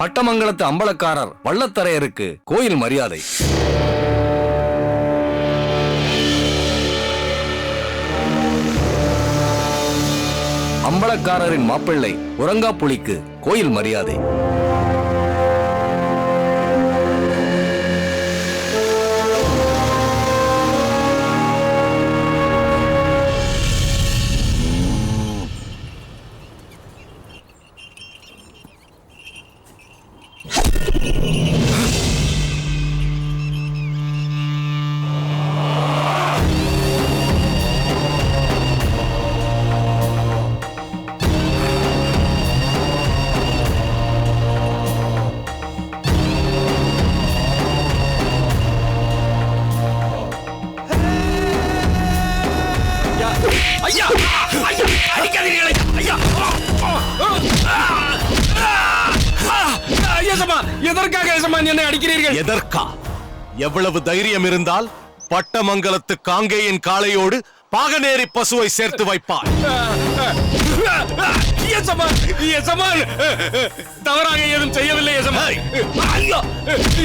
பட்டமங்கலத்து அம்பலக்காரர் வள்ளத்தரையருக்கு கோயில் மரியாதை. அம்பலக்காரரின் மாப்பிள்ளை உறங்காப்புலிக்கு கோயில் மரியாதை. எதற்காக என்னை அடிக்கிறீர்கள்? எதற்கா? எவ்வளவு தைரியம் இருந்தால் பட்டமங்கலத்து காங்கேயின் காளையோடு பாகநேரி பசுவை சேர்த்து வைப்பார். தவறாக ஏதும் செய்யவில்லை எசமான்.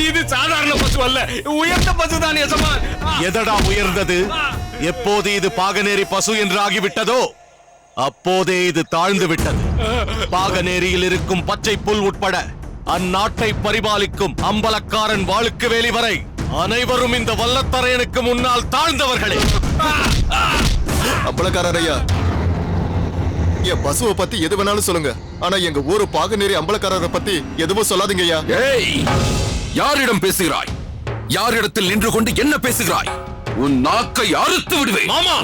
இது சாதாரண பசு அல்ல, உயர்ந்த பசுதான் எசமான். எதடா உயர்ந்தது? எப்போது இது பாகநேரி பசு என்று ஆகிவிட்டதோ அப்போதே இது தாழ்ந்து விட்டது. பாகநேரியில் இருக்கும் பச்சை புல் உட்பட அந்நாட்டை பரிபாலிக்கும் அம்பலக்காரன் வாளுக்கு வேலி வரை அனைவரும் இந்த வல்லத்தரையனுக்கு முன்னால் தாழ்ந்தவர்களே. அம்பலக்காரர் ஐயா, என் பசுவை பத்தி எது வேணாலும் சொல்லுங்க, ஆனா எங்க ஊரு பாகநேரி அம்பலக்காரரை பத்தி எதுவும் சொல்லாதீங்க ஐயா. யாரிடம் பேசுகிறாய்? யாரிடத்தில் நின்று கொண்டு என்ன பேசுகிறாய்? உன் நாக்கை அறுத்து விடுவேன். மாமா,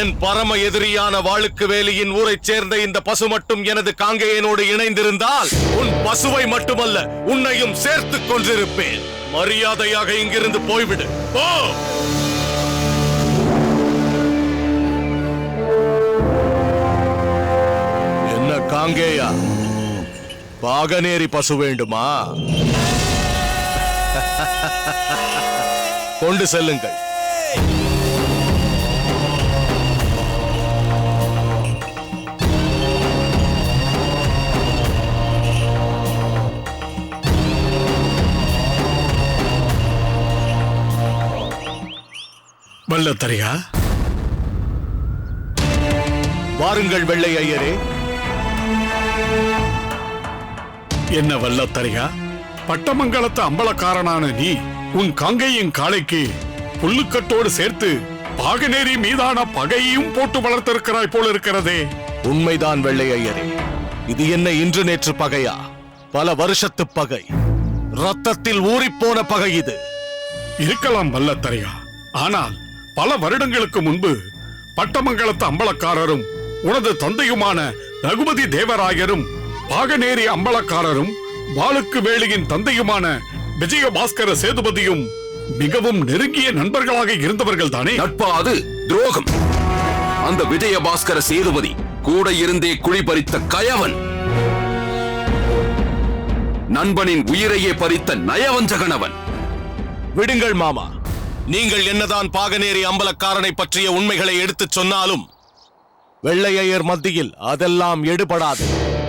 என் பரம எதிரியான வாளுக்கு வேலியின் ஊரைச் சேர்ந்த இந்த பசு மட்டும் எனது காங்கேயனோடு இணைந்திருந்தால் உன் பசுவை மட்டுமல்ல உன்னையும் சேர்த்து கொண்டிருப்பேன். மரியாதையாக இங்கிருந்து போய்விடு. போ. என்ன காங்கேயா, பாகநேரி பசு வேண்டுமா? கொண்டு செல்லுங்கள். வல்லத்தரையா, வாருங்கள் வெள்ளை ஐயரே. என்ன வல்லத்தரையா, பட்டமங்கலத்து அம்பலக்காரனான நீ உன் காங்கேயின் காளைக்கு புல்லுக்கட்டோடு சேர்த்து பாகநேரி மீதான பகையையும் போட்டு வளர்த்திருக்கிறாய் போல இருக்கிறதே. உண்மைதான் வெள்ளை ஐயரே. இது என்ன இன்று நேற்று பகையா? பல வருஷத்து பகை, ரத்தத்தில் ஊறிப்போன பகை இது. இருக்கலாம் வல்லத்தரையா, ஆனால் பல வருடங்களுக்கு முன்பு பட்டமங்கலத்து அம்பலக்காரரும் உனது தந்தையுமான ரகுபதி தேவராயரும் பாகநேரி அம்பலக்காரரும் வாளுக்கு வேலியின் தந்தையுமான விஜயபாஸ்கர சேதுபதியும் மிகவும் நெருங்கிய நண்பர்களாக இருந்தவர்கள் தானே? நட்பாது துரோகம். அந்த விஜயபாஸ்கர சேதுபதி கூட இருந்தே குழி பறித்த கயவன், நண்பனின் உயிரையே பறித்த நயவஞ்சகனவன். விடுங்கள் மாமா, நீங்கள் என்னதான் பாகநேரி அம்பலக்காரனை பற்றிய உண்மைகளை எடுத்துச் சொன்னாலும் வெள்ளையர் மத்தியில் அதெல்லாம் எடுபடாது.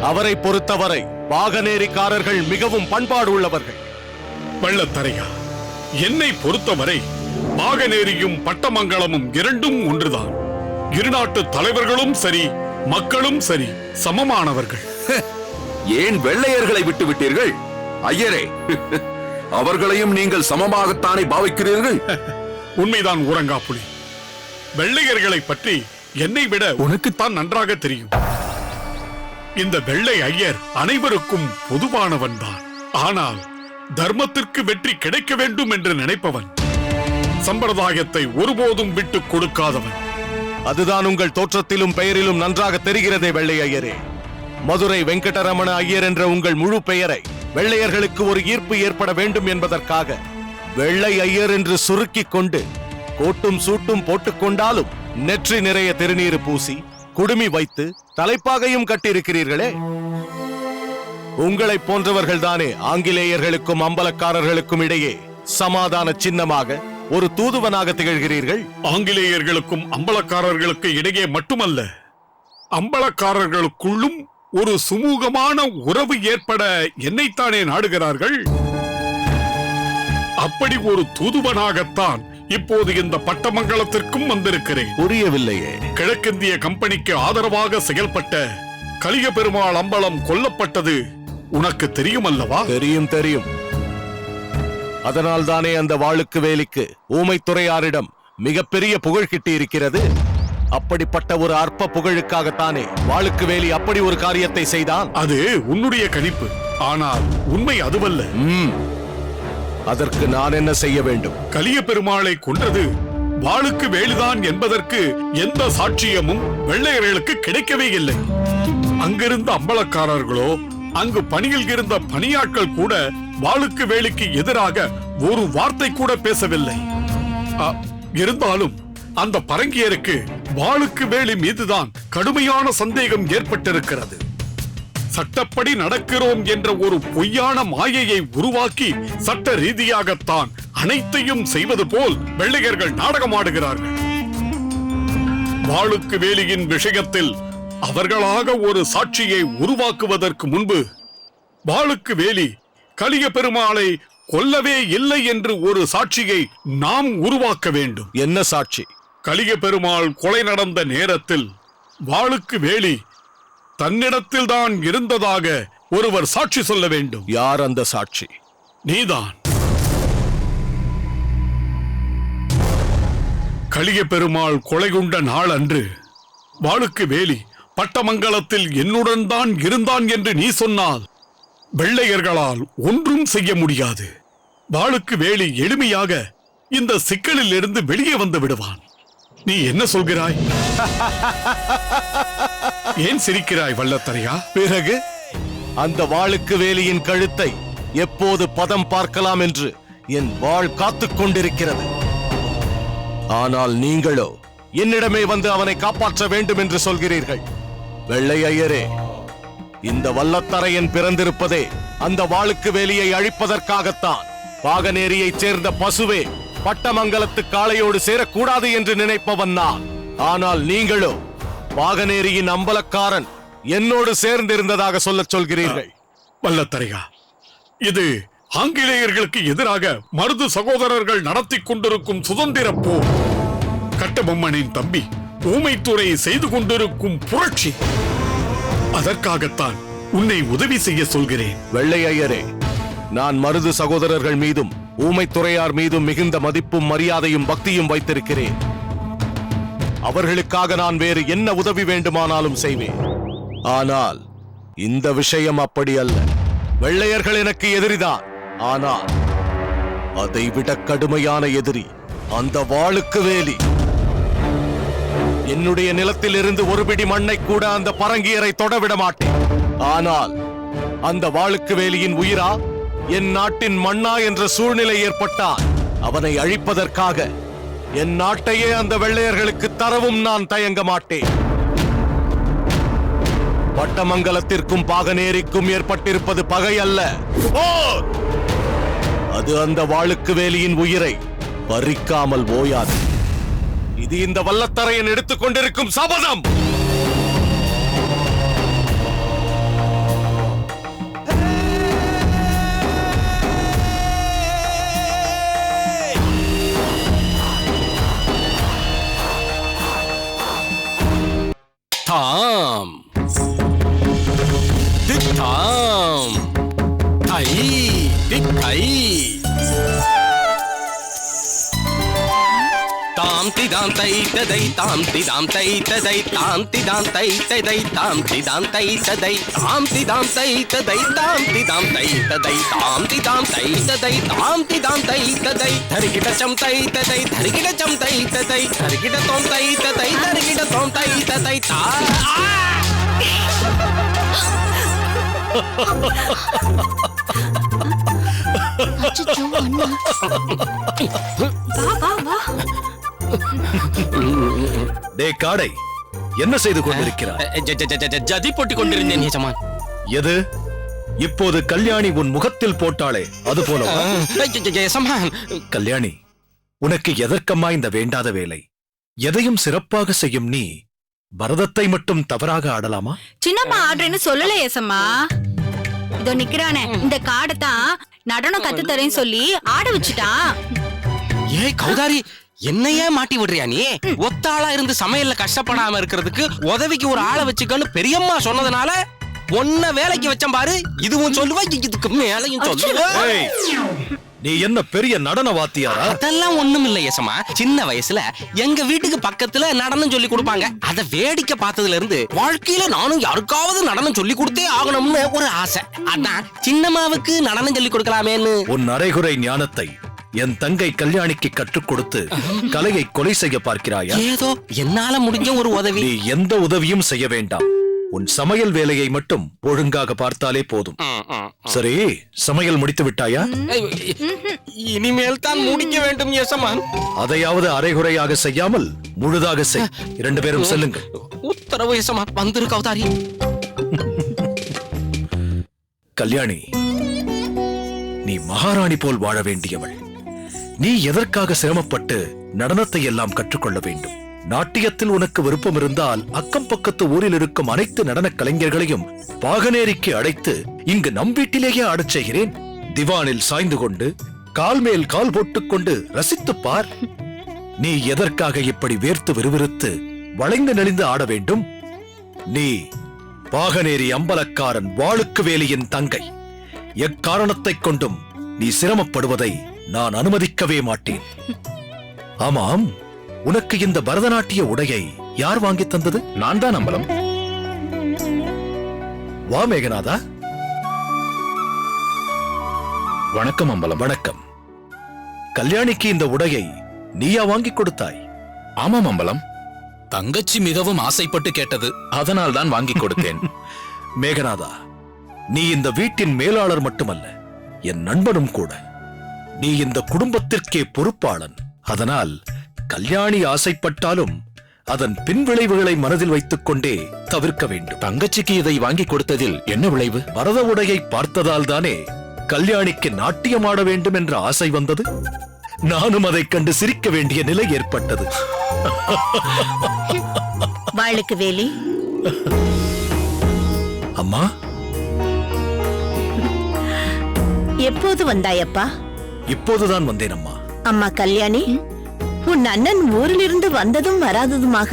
அவரை பொறுத்தவரை பாகநேரிக்காரர்கள் மிகவும் பண்பாடு உள்ளவர்கள். வல்லத்தரையா, என்னை பொறுத்தவரை பாகநேரியும் பட்டமங்கலமும் இரண்டும் ஒன்றுதான். இருநாட்டு தலைவர்களும் சரி, மக்களும் சரி, சமமானவர்கள். ஏன் வெள்ளையர்களை விட்டு விட்டீர்கள்? ஐயரே, அவர்களையும் நீங்கள் சமமாகத்தானே பாவிக்கிறீர்கள்? உண்மைதான் உறங்காப்புலி. வெள்ளையர்களை பற்றி என்னை விட உனக்குத்தான் நன்றாக தெரியும். இந்த வெள்ளை ஐயர் அனைவருக்கும் பொதுவானவன் தான். ஆனால் தர்மத்திற்கு வெற்றி கிடைக்க வேண்டும் என்று நினைப்பவன், சம்பிரதாயத்தை ஒருபோதும் விட்டு கொடுக்காதவன். அதுதான் உங்கள் தோற்றத்திலும் பெயரிலும் நன்றாக தெரிகிறதே வெள்ளை ஐயரே. மதுரை வெங்கடரமண ஐயர் என்ற உங்கள் முழு பெயரை வெள்ளையர்களுக்கு ஒரு ஈர்ப்பு ஏற்பட வேண்டும் என்பதற்காக வெள்ளை ஐயர் என்று சுருக்கிக் கொண்டு கோட்டும் சூட்டும் போட்டுக்கொண்டாலும் நெற்றி நிறைய திருநீறு பூசி குடுமி வைத்து தலைப்பாகையும் கட்டியிருக்கிறீர்களே. உங்களை போன்றவர்கள் தானே ஆங்கிலேயர்களுக்கும் அம்பலக்காரர்களுக்கும் இடையே சமாதான சின்னமாக ஒரு தூதுவனாக திகழ்கிறீர்கள். ஆங்கிலேயர்களுக்கும் அம்பலக்காரர்களுக்கு இடையே மட்டுமல்ல, அம்பலக்காரர்களுக்குள்ளும் ஒரு சுமூகமான உறவு ஏற்பட என்னைத்தானே நாடுகிறார்கள். அப்படி ஒரு தூதுவனாகத்தான் இப்போது இந்த பட்டமங்கலத்திற்கும் வந்திருக்கிறேன். புரியவில்லையே. கிழக்கிந்திய கம்பெனிக்கு ஆதரவாக செயல்பட்ட கலிய பெருமாள் அம்பலம் கொல்லப்பட்டது உனக்கு தெரியும் அல்லவா? தெரியும் தெரியும். அதனால் தானே அந்த வாளுக்கு வேலிக்கு ஊமைத்துறையாரிடம் மிகப்பெரிய புகழ் கிட்டி இருக்கிறது. அப்படிப்பட்ட ஒரு அற்ப புகழுக்காகத்தானே வாளுக்கு வேலி அப்படி ஒரு காரியத்தை செய்தான். அது உன்னுடைய கணிப்பு. ஆனால் உண்மை அதுவல்ல. அதற்கு நான் என்ன செய்ய வேண்டும்? கலிய பெருமாளை கொன்றது வாளுக்கு வேலிதான் என்பதற்கு எந்த சாட்சியமும் வெள்ளையர்களுக்கு கிடைக்கவே இல்லை. அங்கிருந்த அம்பலக்காரர்களோ அங்கு பணியில் இருந்த பணியாட்கள் கூட வாளுக்கு வேலிக்கு எதிராக ஒரு வார்த்தை கூட பேசவில்லை. இருந்தாலும் அந்த பரங்கியருக்கு வாளுக்கு வேலி மீதுதான் கடுமையான சந்தேகம் ஏற்பட்டிருக்கிறது. சட்டப்படி நடக்கிறோம் என்ற ஒரு பொய்யான மாயையை உருவாக்கி சட்ட ரீதியாகத்தான் அனைத்தையும் செய்வது போல் வெள்ளையர்கள் நாடகமாடுகிறார்கள். வாளுக்கு வேலியின் விஷயத்தில் அவர்களாக ஒரு சாட்சியை உருவாக்குவதற்கு முன்பு வாளுக்கு வேலி கலிய பெருமாளை கொல்லவே இல்லை என்று ஒரு சாட்சியை நாம் உருவாக்க வேண்டும். என்ன சாட்சி? கலிய பெருமாள் கொலை நடந்த நேரத்தில் வாளுக்கு வேலி தன்னிடத்தில் தான் இருந்ததாக ஒருவர் சாட்சி சொல்ல வேண்டும். யார் அந்த சாட்சி? நீதான். கலிய பெருமாள் கொலை கொண்ட நாள் அன்று வாளுக்கு வேலி பட்டமங்கலத்தில் என்னுடன் தான் இருந்தான் என்று நீ சொன்னால் வெள்ளையர்களால் ஒன்றும் செய்ய முடியாது. வாளுக்கு வேலி எளிமையாக இந்த சிக்கலில் இருந்து வெளியே வந்து விடுவான். நீ என்ன சொல்கிறாய்? ஏன் சிரிக்கிறாய் வல்லத்தரையா? பிறகு அந்த வாளுக்கு வேலியின் கழுத்தை எப்போது பதம் பார்க்கலாம் என்று என் வாள் காத்துக் கொண்டிருக்கிறது. ஆனால் நீங்களோ என்னிடமே வந்து அவனை காப்பாற்ற வேண்டும் என்று சொல்கிறீர்கள். வெள்ளை ஐயரே, இந்த வல்லத்தரையன் பிறந்திருப்பதே அந்த வாளுக்கு வேலியை அழிப்பதற்காகத்தான். பாகநேரியைச் சேர்ந்த பசுவே பட்டமங்கலத்து காளையோடு சேரக்கூடாது என்று நினைப்பவன் நான். ஆனால் நீங்களோ பாகநேரியின் அம்பலக்காரன் என்னோடு சேர்ந்திருந்ததாக சொல்லச் சொல்கிறீர்கள். வல்லத்தரையா, இது ஆங்கிலேயர்களுக்கு எதிராக மருது சகோதரர்கள் நடத்தி கொண்டிருக்கும் சுதந்திர போர். கட்டபொம்மனின் தம்பி ஊமைத்துறை செய்து கொண்டிருக்கும் புரட்சி. அதற்காகத்தான் உன்னை உதவி செய்ய சொல்கிறேன். வெள்ளை ஐயரே, நான் மருது சகோதரர்கள் மீதும் ஊமைத்துறையார் மீதும் மிகுந்த மதிப்பும் மரியாதையும் பக்தியும் வைத்திருக்கிறேன். அவர்களுக்காக நான் வேறு என்ன உதவி வேண்டுமானாலும் செய்வேன். ஆனால் இந்த விஷயம் அப்படி அல்ல. வெள்ளையர்கள் எனக்கு எதிரிதான். ஆனால் அதைவிட கடுமையான எதிரி அந்த வாளுக்கு வேலி. என்னுடைய நிலத்தில் இருந்து ஒரு பிடி மண்ணை கூட அந்த பரங்கியரை தொடவிட மாட்டேன். ஆனால் அந்த வாளுக்கு வேலியின் உயிரா என் நாட்டின் மண்ணா என்ற சூழ்நிலை ஏற்பட்டால் அவனை அழிப்பதற்காக என் நாட்டையே அந்த வெள்ளையர்களுக்கு தரவும் நான் தயங்க மாட்டேன். பட்டமங்கலத்திற்கும் பாகநேரிக்கும் ஏற்பட்டிருப்பது பகை அல்ல, போர். அது அந்த வாளுக்கு வேலியின் உயிரை பறிக்காமல் ஓயாது. இது இந்த வல்லத்தரையன் எடுத்துக் கொண்டிருக்கும் சபதம். தாம் தித்தாம் தை தித்தை தாம் திதாம் தை ததை தாம் திதாம் தை ததை தாம் திதாம் தை ததை தாம் திதாம் தை ததை தாம் திதாம் தை ததை தாம் திதாம் தை ததை தாம் திதாம் தை ததை தாம் திதாம் தை ததை தரிகிட சம் தை ததை தரிகிட சம் தை ததை தரிகிட தோம் தை ததை தரிகிட தோம் தை ததை தா. டே காடை, என்ன செய்து கொண்டிருக்கிறாய்? ஜதி போட்டுக் கொண்டிருந்தேன் எஜமான். எது? இப்போது கல்யாணி உன் முகத்தில் போட்டாளே அது போல? எஜமான், கல்யாணி, உனக்கு எதற்கம்மா இந்த வேண்டாத வேலை? எதையும் சிறப்பாக செய்யும் நீ பரதத்தை மட்டும் தவறாக ஆடலாமா? சின்னம்மா ஆடுறேன்னு சொல்லல ஏசம்மா. இதோ நிக்கிறானே இந்த காடத்தான் நடனம் கத்து தரேன்னு சொல்லி ஆட வச்சுட்டான். ஏய் கௌதாரி, என்னையே மாட்டி விடுறியா நீ? ஒத்தாளா இருந்து சமையல்ல கஷ்டப்படாம இருக்கிறதுக்கு உதவிக்கு ஒரு ஆளை வச்சுக்கன்னு பெரியம்மா சொன்னதுனால ஒன்ன வேலைக்கு வச்சேன் பாரு. இதுவும் சொல்லுவா, இதுக்கு மேலையும் சொல்லுவா. ஏய், நீ என்ன பெரிய நடன வாத்தியாரா? அதெல்லாம் ஒண்ணும் இல்ல ஏசமா. சின்ன வயசுல எங்க வீட்டுக்கு பக்கத்துல நடனம் சொல்லி கொடுப்பாங்க. அத வேடிக்கை பார்த்ததுல இருந்து வாழ்க்கையில நானும் யாருக்காவது நடனம் சொல்லி கொடுத்தே ஆகணும்னு ஒரு ஆசை. அதான் சின்னம்மாவுக்கு நடனம் சொல்லி கொடுக்கலாமேன்னு. உன் அரைகுறை ஞானத்தை என் தங்கை கல்யாணிக்கு கற்றுக் கொடுத்து கலையை கொலை செய்ய பார்க்கிறாயா? ஏதோ என்னால முடிஞ்ச ஒரு உதவி. நீ எந்த உதவியும் செய்ய வேண்டாம். உன் சமையல் வேலையை மட்டும் ஒழுங்காக பார்த்தாலே போதும். சரி, சமையல் முடித்து விட்டாயா? இனிமேல் தான் முடிக்க வேண்டும் ஏசமா. அதையாவது அரைகுறையாக செய்யாமல் முழுதாக செய். 2 பேரும் செல்லுங்கள். உத்தரவு ஏசமா. வந்துரு கௌதாரி. கல்யாணி, நீ மகாராணி போல் வாழ வேண்டியவள். நீ எதற்காக சிரமப்பட்டு நடனத்தை எல்லாம் கற்றுக்கொள்ள வேண்டும்? நாட்டியத்தில் உனக்கு விருப்பம் இருந்தால் அக்கம் பக்கத்து ஊரில் இருக்கும் அனைத்து நடன கலைஞர்களையும் பாகனேரிக்கு அழைத்து இங்கு நம் வீட்டிலேயே ஆடச் செய்கிறேன். திவானில் சாய்ந்து கொண்டு கால் மேல் கால் போட்டுக்கொண்டு ரசித்துப் பார். நீ எதற்காக இப்படி வேர்த்து விறுவிறுத்து வளைந்து நெளிந்து ஆட வேண்டும்? நீ பாகனேரி அம்பலக்காரன் வாளுக்கு வேலியின் தங்கை. எக்காரணத்தைக் கொண்டும் நீ சிரமப்படுவதை நான் அனுமதிக்கவே மாட்டேன். ஆமாம், உனக்கு இந்த பரதநாட்டிய உடையை யார் வாங்கி தந்தது? நான் தான் அம்பலம். வா மேகநாதா. வணக்கம் அம்பலம். வணக்கம். கல்யாணிக்கு இந்த உடையை நீயா வாங்கி கொடுத்தாய்? ஆமாம் அம்பலம், தங்கச்சி மிகவும் ஆசைப்பட்டு கேட்டது. அதனால் தான் வாங்கி கொடுத்தேன். மேகநாதா, நீ இந்த வீட்டின் மேலாளர் மட்டுமல்ல, என் நண்பனும் கூட. நீ இந்த குடும்பத்திற்கே பொறுப்பாளன். அதனால் கல்யாணி ஆசைப்பட்டாலும் அதன் பின்விளைவுகளை மனதில் வைத்துக் கொண்டே தவிர்க்க வேண்டும். தங்கச்சிக்கு இதை வாங்கி கொடுத்ததில் என்ன விளைவு? பரத உடையை பார்த்ததால் தானே கல்யாணிக்கு நாட்டியமாட வேண்டும் என்ற ஆசை வந்தது. நானும் அதைக் கண்டு சிரிக்க வேண்டிய நிலை ஏற்பட்டது. வாளுக்கு வேலி. அம்மா, எப்போது வந்தாயப்பா? இப்போதுதான் வந்தேன் அம்மா. அம்மா கல்யாணி, உன் அண்ணன் ஊரிலிருந்து வந்ததும் வராததுமாக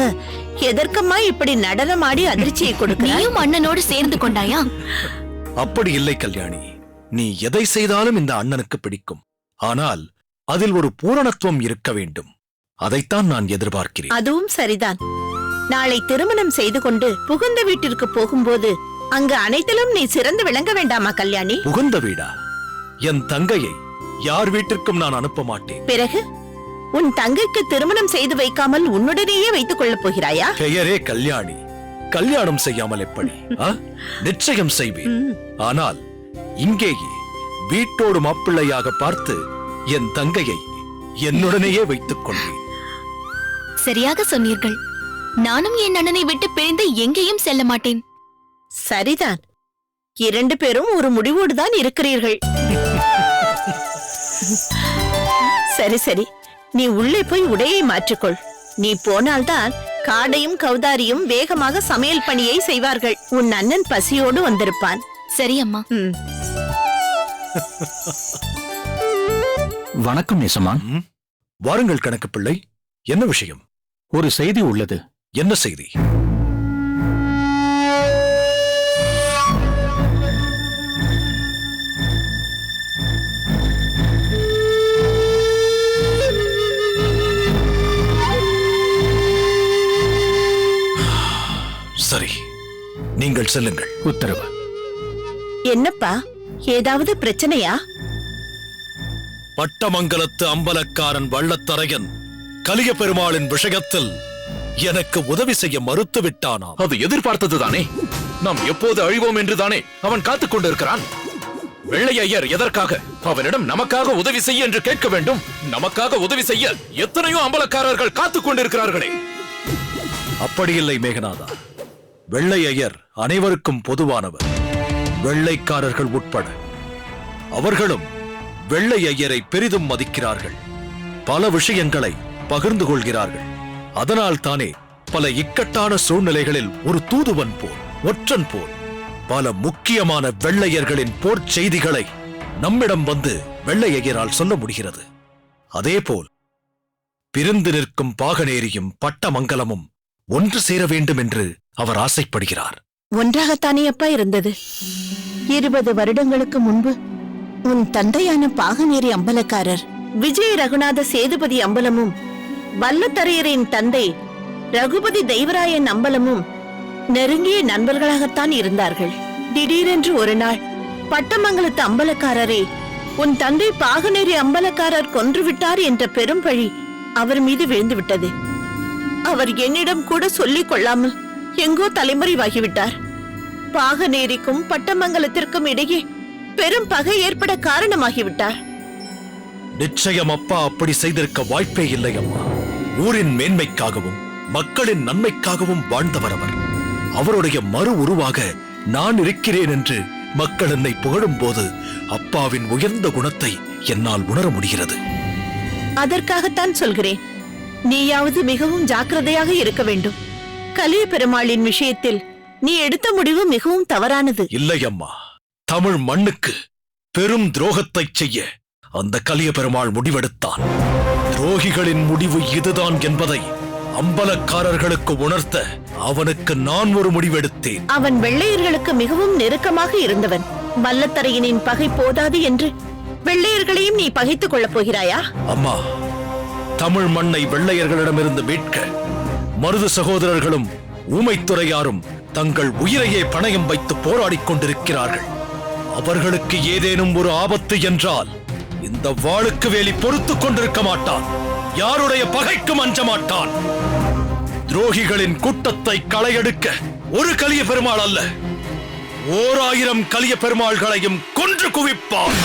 எதற்கம்மா இப்படி நடனமாடி அதிர்ச்சியை கொடுக்க? நீயும் அண்ணனோடு சேர்ந்து கொண்டாயா? அப்படி இல்லை கல்யாணி. நீ எதை செய்தாலும் இந்த அண்ணனுக்கு பிடிக்கும். ஆனால் அதில் ஒரு பூரணத்துவம் இருக்க வேண்டும். அதைத்தான் நான் எதிர்பார்க்கிறேன். அதுவும் சரிதான். நாளை திருமணம் செய்து கொண்டு புகுந்த வீட்டிற்கு போகும்போது அங்கு அனைத்திலும் நீ சிறந்து விளங்க வேண்டாமா கல்யாணி? புகுந்த வீடா? என் தங்கையை யார் வீட்டிற்கும் நான் அனுப்ப மாட்டேன். பிறகு உன் தங்கைக்கு திருமணம் செய்து வைக்காமல் உன்னுடனேயே வைத்துக் கொள்ளப் போகிறாயா? பெயரே கல்யாணி. கல்யாணம் செய்யாமல் எப்படி? நிச்சயம் செய்வேன். ஆனால் இங்கேயே வீட்டோடு மாப்பிள்ளையாக பார்த்து என் தங்கையை என்னுடனேயே வைத்துக் கொண்டேன். சரியாக சொன்னீர்கள். நானும் என் அண்ணனை விட்டு பிரிந்து எங்கேயும் செல்ல மாட்டேன். சரிதான். 2 பேரும் ஒரு முடிவோடு தான் இருக்கிறீர்கள். சரி சரி, நீ உள்ளே போய் உடையை மாற்றிக்கொள். நீ போனால்தான் காடையும் கௌதாரியும் வேகமாக சமையல் பணியை செய்வார்கள். உன் அண்ணன் பசியோடு வந்திருப்பான். சரி அம்மா. வணக்கம் நேசமான். வாருங்கள் கணக்கு பிள்ளை. என்ன விஷயம்? ஒரு செய்தி உள்ளது. என்ன செய்தி? சரி, நீங்கள் செல்லுங்கள். உத்தரவு. என்னப்பா, ஏதாவது பிரச்சனையா? பட்டமங்கலத்து அம்பலக்காரன் வள்ளத்தரையன் கலிய பெருமாளின் விஷயத்தில் எனக்கு உதவி செய்ய மறுத்து விட்டானாம். அது எதிர்பார்த்ததுதானே. நாம் எப்போது அழிவோம் என்றுதானே அவன் காத்துக் கொண்டிருக்கிறான். வெள்ளை ஐயர் எதற்காக அவனிடம் நமக்காக உதவி செய்ய என்று கேட்க வேண்டும்? நமக்காக உதவி செய்ய எத்தனையோ அம்பலக்காரர்கள் காத்துக் கொண்டிருக்கிறார்களே. அப்படியில்லை மேகநாதா. வெள்ளை ஐயர் அனைவருக்கும் பொதுவானவர், வெள்ளைக்காரர்கள் உட்பட. அவர்களும் வெள்ளை ஐயரை பெரிதும் மதிக்கிறார்கள். பல விஷயங்களை பகிர்ந்து கொள்கிறார்கள். அதனால் தானே பல இக்கட்டான சூழ்நிலைகளில் ஒரு தூதுவன் போல், ஒற்றன் போல் பல முக்கியமான வெள்ளையர்களின் போர் செய்திகளை நம்மிடம் வந்து வெள்ளையரால் சொல்ல முடிகிறது. அதேபோல் பிரிந்து நிற்கும் பாகனேரியும் பட்டமங்கலமும் ஒன்று சேர வேண்டும் என்று அவர் ஆசைப்படுகிறார். ஒன்றாகத்தானே அப்பா இருந்தது. 20 வருடங்களுக்கு முன்பு உன் தந்தையான பாகனேரி அம்பலக்காரர் விஜய ரகுநாத சேதுபதி அம்பலமும் வல்லத்தரையரின் தந்தை ரகுபதி தெய்வராயன் அம்பலமும் நெருங்கிய நண்பர்களாகத்தான் இருந்தார்கள். திடீரென்று ஒரு நாள் பட்டமங்கலத்து அம்பலக்காரரை உன் தந்தை பாகனேரி அம்பலக்காரர் கொன்றுவிட்டார் என்ற பெரும் பழி அவர் மீது விழுந்து விட்டது. அவர் என்னிடம் கூட சொல்லிக் கொள்ளாமல் எங்கோ தலைமறைவாகிவிட்டார். பாகனேரிக்கும் பட்டமங்கலத்திற்கும் இடையே பெரும் பகை ஏற்பட காரணமாகிவிட்டார். நிச்சயம் அப்பா அப்படி செய்திருக்க வாய்ப்பே இல்லை அம்மா. ஊரின் மேன்மைக்காகவும் மக்களின் நன்மைக்காகவும் வாழ்ந்தவர் அவர். அவருடைய மறு உருவாக நான் இருக்கிறேன் என்று மக்கள் என்னை புகழும் போது அப்பாவின் உயர்ந்த குணத்தை என்னால் உணர முடிகிறது. அதற்காகத்தான் சொல்கிறேன், நீயாவது மிகவும் ஜாக்கிரதையாக இருக்க வேண்டும். கலிய பெருமாளின் விஷயத்தில் நீ எடுத்த முடிவு மிகவும் தவறானது. இல்லை அம்மா, தமிழ் மண்ணுக்கு பெரும் துரோகத்தை செய்ய அந்த கலிய பெருமாள் முடிவெடுத்தான். துரோகிகளின் முடிவு இதுதான் என்பதை அம்பலக்காரர்களுக்கு உணர்த்த அவனுக்கு நான் ஒரு முடிவெடுத்தேன். அவன் வெள்ளையர்களுக்கு மிகவும் நெருக்கமாக இருந்தவன். வல்லத்தரையனின் பகை போதாது என்று வெள்ளையர்களையும் நீ பகைத்துக் கொள்ளப் போகிறாயா? அம்மா, தமிழ் மண்ணை வெள்ளையர்களிடமிருந்து மீட்க மருது சகோதரர்களும் ஊமைத்துறையாரும் தங்கள் உயிரையே பணயம் வைத்து போராடிக் கொண்டிருக்கிறார்கள். அவர்களுக்கு ஏதேனும் ஒரு ஆபத்து என்றால் இந்த வாளுக்கு வேலி பொறுத்துக் கொண்டிருக்க மாட்டான். யாருடைய பகைக்கும் அஞ்ச மாட்டான். துரோகிகளின் கூட்டத்தை களையெடுக்க ஒரு கலிய பெருமாள் அல்ல, 1000 கலிய பெருமாள்களையும் கொன்று குவிப்பான்.